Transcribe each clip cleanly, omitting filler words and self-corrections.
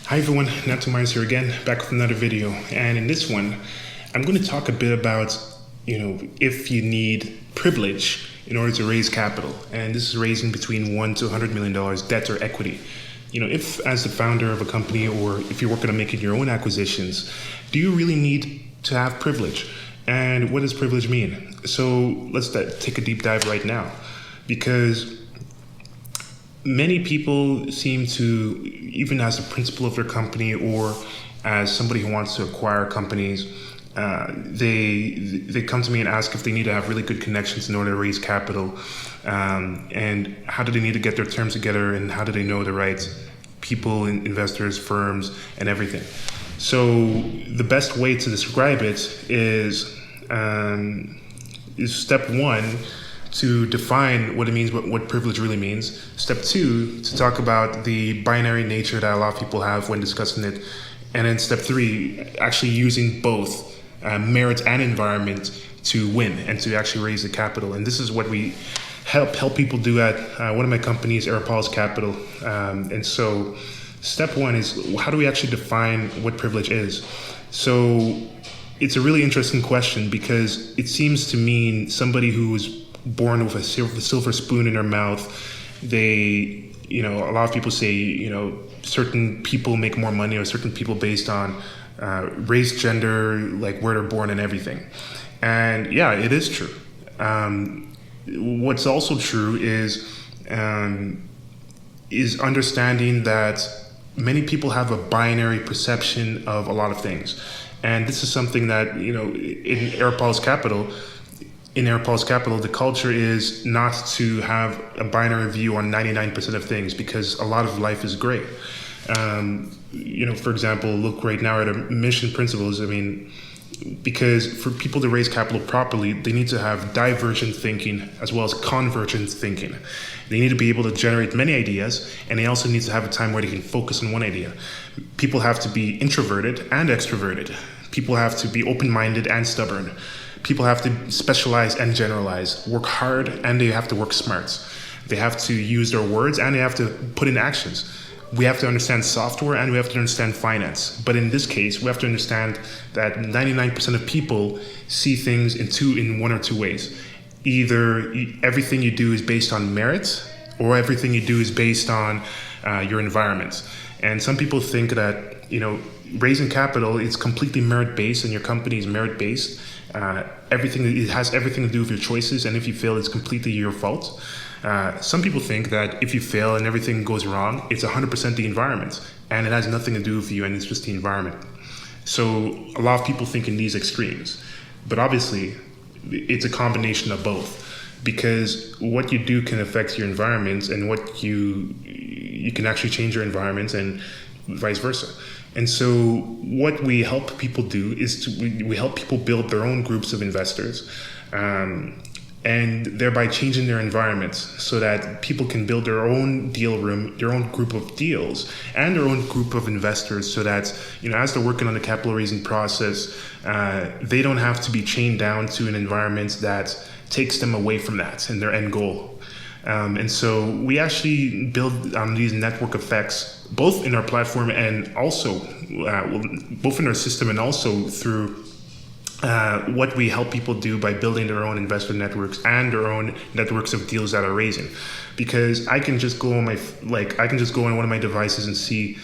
Hi everyone, Natsu Myers here again, back with another video. And in this one, I'm going to talk a bit about, if you need privilege in order to raise capital. And this is raising between $1 to $100 million debt or equity. If as the founder of a company or if you're working on making your own acquisitions, do you really need to have privilege? And what does privilege mean? So let's take a deep dive right now, because many people seem to, even as the principal of their company or as somebody who wants to acquire companies, they come to me and ask if they need to have really good connections in order to raise capital, and how do they need to get their terms together, and how do they know the right people, investors, firms, and everything. So the best way to describe it is step one, to define what it means, what privilege really means. Step two, to talk about the binary nature that a lot of people have when discussing it. And then step three, actually using both merit and environment to win and to actually raise the capital. And this is what we help people do at one of my companies, Aeropol's Capital. And so step one is, how do we actually define what privilege is? So it's a really interesting question, because it seems to mean somebody who was born with a silver spoon in their mouth. A lot of people say, certain people make more money, or certain people based on race, gender, like where they're born and everything. And yeah, it is true. What's also true is understanding that many people have a binary perception of a lot of things. And this is something that, in Aeropol's Capital, the culture is not to have a binary view on 99% of things, because a lot of life is gray. For example, look right now at our mission principles. Because for people to raise capital properly, they need to have divergent thinking as well as convergent thinking. They need to be able to generate many ideas, and they also need to have a time where they can focus on one idea. People have to be introverted and extroverted. People have to be open-minded and stubborn. People have to specialize and generalize, work hard, and they have to work smart. They have to use their words, and they have to put in actions. We have to understand software, and we have to understand finance. But in this case, we have to understand that 99% of people see things in one or two ways. Either everything you do is based on merit, or everything you do is based on your environment. And some people think that, raising capital is completely merit-based, and your company is merit-based. It has everything to do with your choices, and if you fail, it's completely your fault. Some people think that if you fail and everything goes wrong, it's 100% the environment, and it has nothing to do with you, and it's just the environment. So a lot of people think in these extremes, but obviously it's a combination of both, because what you do can affect your environment, and what you can actually change your environment, and vice versa. And so what we help people do is we help people build their own groups of investors, and thereby changing their environments so that people can build their own deal room, their own group of deals, and their own group of investors, so that, as they're working on the capital raising process, they don't have to be chained down to an environment that takes them away from that and their end goal. And so we actually build on these network effects, both in our platform and also both in our system, and also through what we help people do by building their own investor networks and their own networks of deals that are raising. Because I can just go on one of my devices and see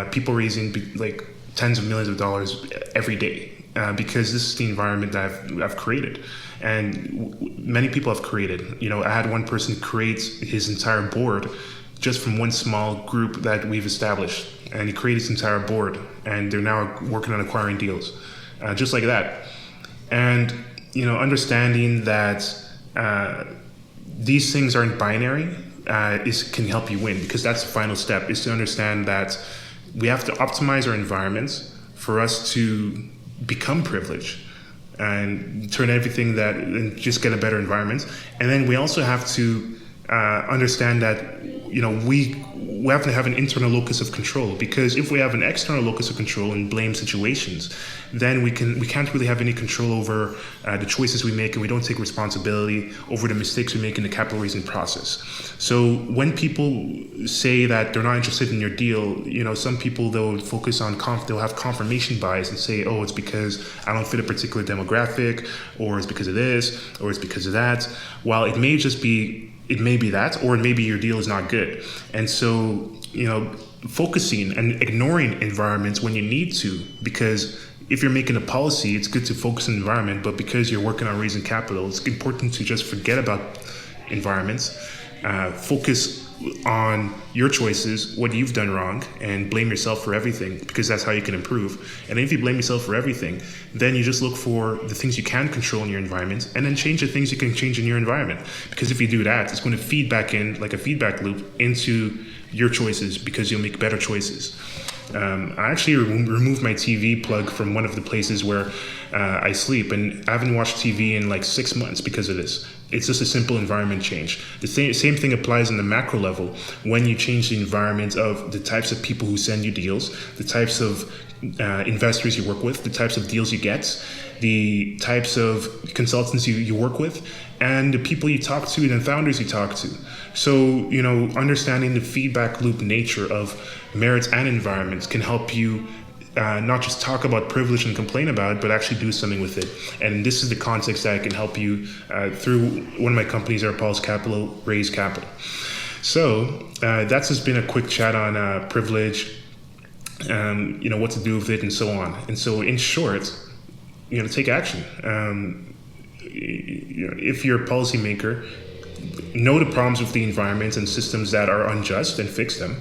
people raising like tens of millions of dollars every day, because this is the environment that I've created. And many people have created. I had one person create his entire board just from one small group that we've established, and he created his entire board, and they're now working on acquiring deals, just like that. And understanding that these things aren't binary can help you win, because that's the final step, is to understand that we have to optimize our environments for us to become privileged and turn everything and just get a better environment. And then we also have to understand that we have to have an internal locus of control, because if we have an external locus of control and blame situations, then we can't really have any control over the choices we make, and we don't take responsibility over the mistakes we make in the capital raising process. So when people say that they're not interested in your deal, some people, they'll focus on they'll have confirmation bias and say, oh, it's because I don't fit a particular demographic, or it's because of this, or it's because of that. While it may be that, or maybe your deal is not good. And so, focusing and ignoring environments when you need to, because if you're making a policy, it's good to focus on the environment, but because you're working on raising capital, it's important to just forget about environments, focus on your choices, what you've done wrong, and blame yourself for everything, because that's how you can improve. And if you blame yourself for everything, then you just look for the things you can control in your environment, and then change the things you can change in your environment. Because if you do that, it's going to feed back in, like a feedback loop, into your choices, because you'll make better choices. I actually removed my TV plug from one of the places where I sleep, and I haven't watched TV in like 6 months because of this. It's just a simple environment change. The same thing applies on the macro level. When you change the environment of the types of people who send you deals, the types of investors you work with, the types of deals you get, the types of consultants you work with, and the people you talk to and the founders you talk to. So, understanding the feedback loop nature of merits and environments can help you not just talk about privilege and complain about it, but actually do something with it. And this is the context that I can help you through one of my companies, Airpulse Capital, raise capital. So that's just been a quick chat on privilege, what to do with it, and so on. And so in short, take action. If you're a policymaker, know the problems with the environments and systems that are unjust and fix them.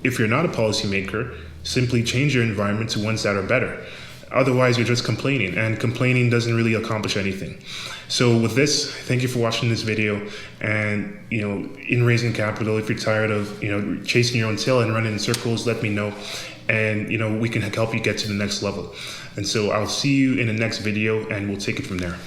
If you're not a policymaker, simply change your environment to ones that are better. Otherwise, you're just complaining, and complaining doesn't really accomplish anything. So with this, thank you for watching this video. And, in raising capital, if you're tired of, chasing your own tail and running in circles, let me know. And, we can help you get to the next level. And so I'll see you in the next video, and we'll take it from there.